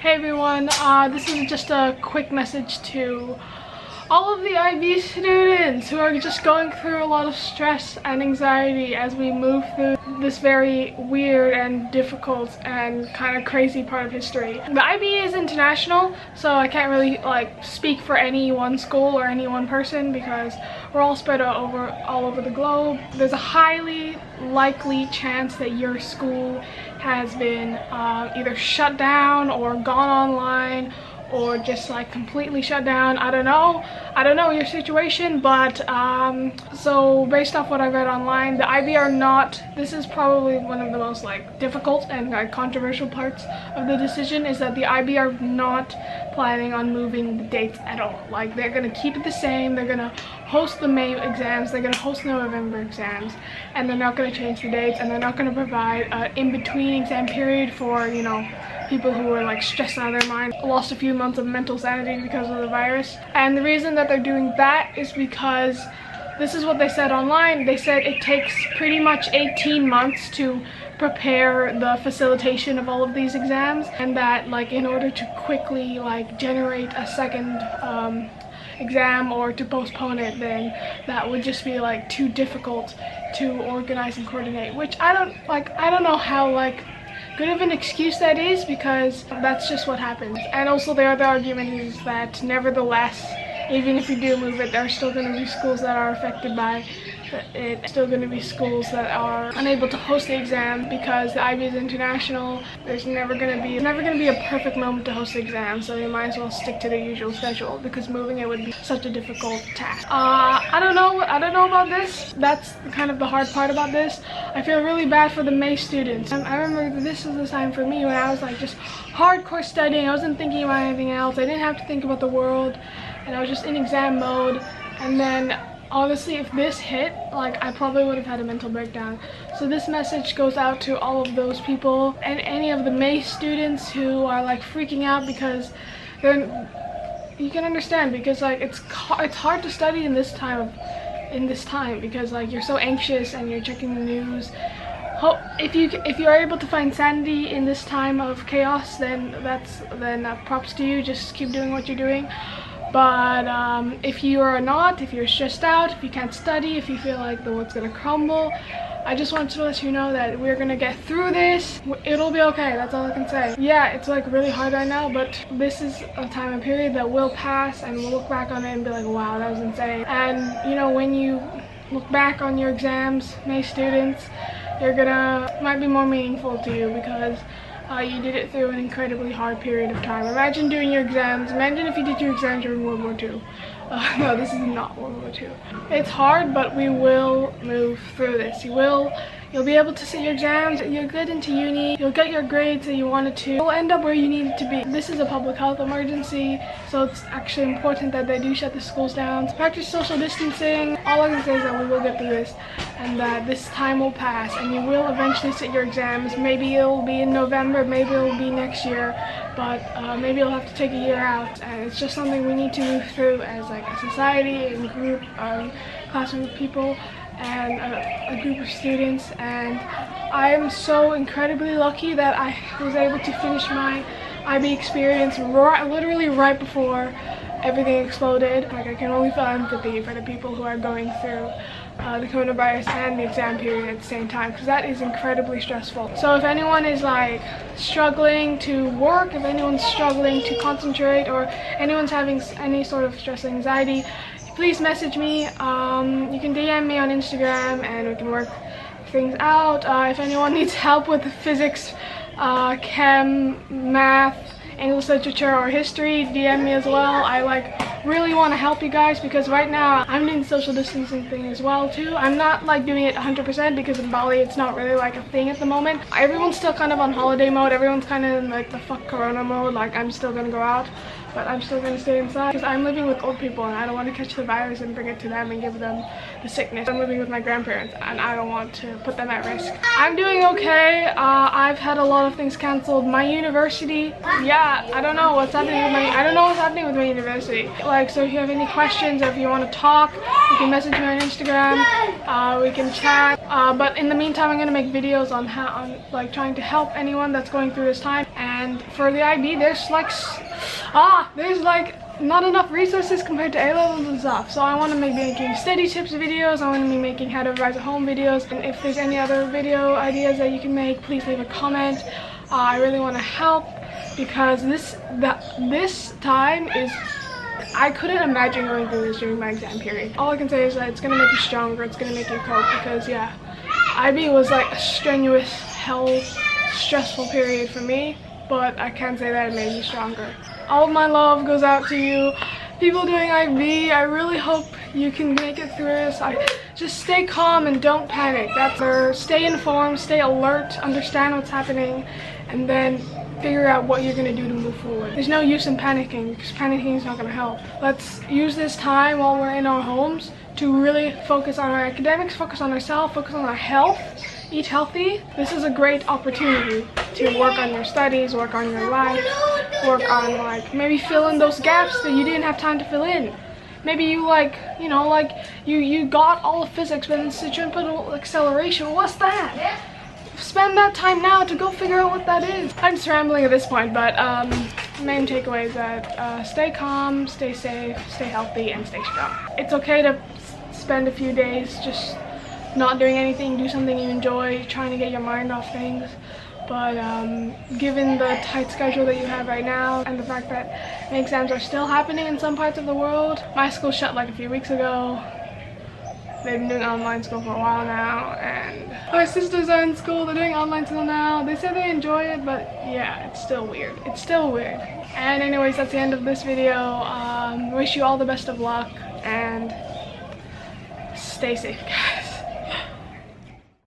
Hey everyone, this is just a quick message to all of the IB students who are just going through a lot of stress and anxiety as we move through this very weird and difficult and kind of crazy part of history. The IB is international, so I can't really speak for any one school or any one person because we're all spread all over the globe. There's a highly likely chance that your school has been either shut down or gone online or just completely shut down. I don't know your situation, but so based off what I read online, the IB are not, this is probably one of the most difficult and controversial parts of the decision, is that the IB are not planning on moving the dates at all. They're gonna keep it the same. They're gonna host the May exams, they're gonna host the November exams, and they're not gonna change the dates, and they're not gonna provide an in-between exam period for, you know, people who are stressed out of their mind, lost a few months of mental sanity because of the virus. And the reason that they're doing that is because this is what they said online. They said it takes pretty much 18 months to prepare the facilitation of all of these exams, and that in order to quickly generate a second exam or to postpone it, then that would just be too difficult to organize and coordinate, which I don't know how good of an excuse that is, because that's just what happens. And also the other argument is that nevertheless, even if you do move it, there are still going to be schools that are affected by it, still going to be schools that are unable to host the exam because the IB is international. There's never going to be a perfect moment to host the exam, so you might as well stick to the usual schedule because moving it would be such a difficult task. I don't know about this. That's kind of the hard part about this. I feel really bad for the May students. I remember this was the time for me when I was just hardcore studying. I wasn't thinking about anything else. I didn't have to think about the world, and I was just in exam mode. And then honestly, if this hit, I probably would have had a mental breakdown. So this message goes out to all of those people and any of the May students who are freaking out because you can understand, because it's hard to study in this time because you're so anxious and you're checking the news. If you're able to find sanity in this time of chaos, then props to you. Just keep doing what you're doing. But if you are not, if you're stressed out, if you can't study, if you feel like the world's gonna crumble, I just wanted to let you know that we're gonna get through this. It'll be okay, that's all I can say. Yeah, it's really hard right now, but this is a time and period that will pass, and we'll look back on it and be like, wow, that was insane. And you know, when you look back on your exams, May students, might be more meaningful to you because you did it through an incredibly hard period of time. Imagine doing your exams. Imagine if you did your exams during World War II. No, this is not World War II. It's hard, but we will move through this. You'll be able to sit your exams. You'll get into uni. You'll get your grades that you wanted to. You'll end up where you needed to be. This is a public health emergency, so it's actually important that they do shut the schools down. Practice social distancing. All I can say is that we will get through this, and that this time will pass, and you will eventually sit your exams. Maybe it'll be in November, maybe it'll be next year, but maybe you'll have to take a year out, and it's just something we need to move through as a society and group, classroom of people, and a group of students. And I am so incredibly lucky that I was able to finish my IB experience literally right before everything exploded. I can only feel empathy for the people who are going through the coronavirus and the exam period at the same time, because that is incredibly stressful. So if anyone is struggling to work, if anyone's struggling to concentrate, or anyone's having any sort of stress and anxiety, please message me. You can DM me on Instagram and we can work things out. If anyone needs help with physics, chem, math, English literature, or history, DM me as well. I really want to help you guys, because right now I'm doing the social distancing thing as well too. I'm not doing it 100% because in Bali it's not really a thing at the moment. Everyone's still kind of on holiday mode. Everyone's kind of in the fuck corona mode. I'm still gonna go out, but I'm still gonna stay inside because I'm living with old people and I don't want to catch the virus and bring it to them and give them the sickness. I'm living with my grandparents and I don't want to put them at risk. I'm doing okay. I've had a lot of things canceled. My university, yeah, I don't know what's happening with my university. So if you have any questions or if you want to talk, you can message me on Instagram. We can chat. But in the meantime, I'm gonna make videos on like trying to help anyone that's going through this time. And for the IB, there's like not enough resources compared to A levels and stuff. So I want to be making study tips videos. I want to be making how to revise at home videos. And if there's any other video ideas that you can make, please leave a comment. I really want to help, because this time is, I couldn't imagine going through this during my exam period. All I can say is that it's going to make you stronger, it's going to make you cope, because yeah, IB was like a strenuous, stressful period for me, but I can't say that it made me stronger. All of my love goes out to you, people doing IB. I really hope you can make it through this. Just stay calm and don't panic. Stay informed, stay alert, understand what's happening, and then figure out what you're going to do to move forward. There's no use in panicking, because panicking is not going to help. Let's use this time while we're in our homes to really focus on our academics, focus on ourselves, focus on our health, eat healthy. This is a great opportunity to work on your studies, work on your life, work on like maybe fill in those gaps that you didn't have time to fill in. Maybe you you got all of physics, but in centripetal acceleration, what's that? Spend that time now to go figure out what that is. I'm just rambling at this point, but main takeaway is that stay calm, stay safe, stay healthy, and stay strong. It's okay to spend a few days just not doing anything, do something you enjoy, trying to get your mind off things. But given the tight schedule that you have right now, and the fact that the exams are still happening in some parts of the world, my school shut like a few weeks ago. They've been doing online school for a while now, and my sisters are in school, they're doing online school now. They say they enjoy it, but yeah, it's still weird. It's still weird. And anyways, that's the end of this video. Wish you all the best of luck, and stay safe, guys.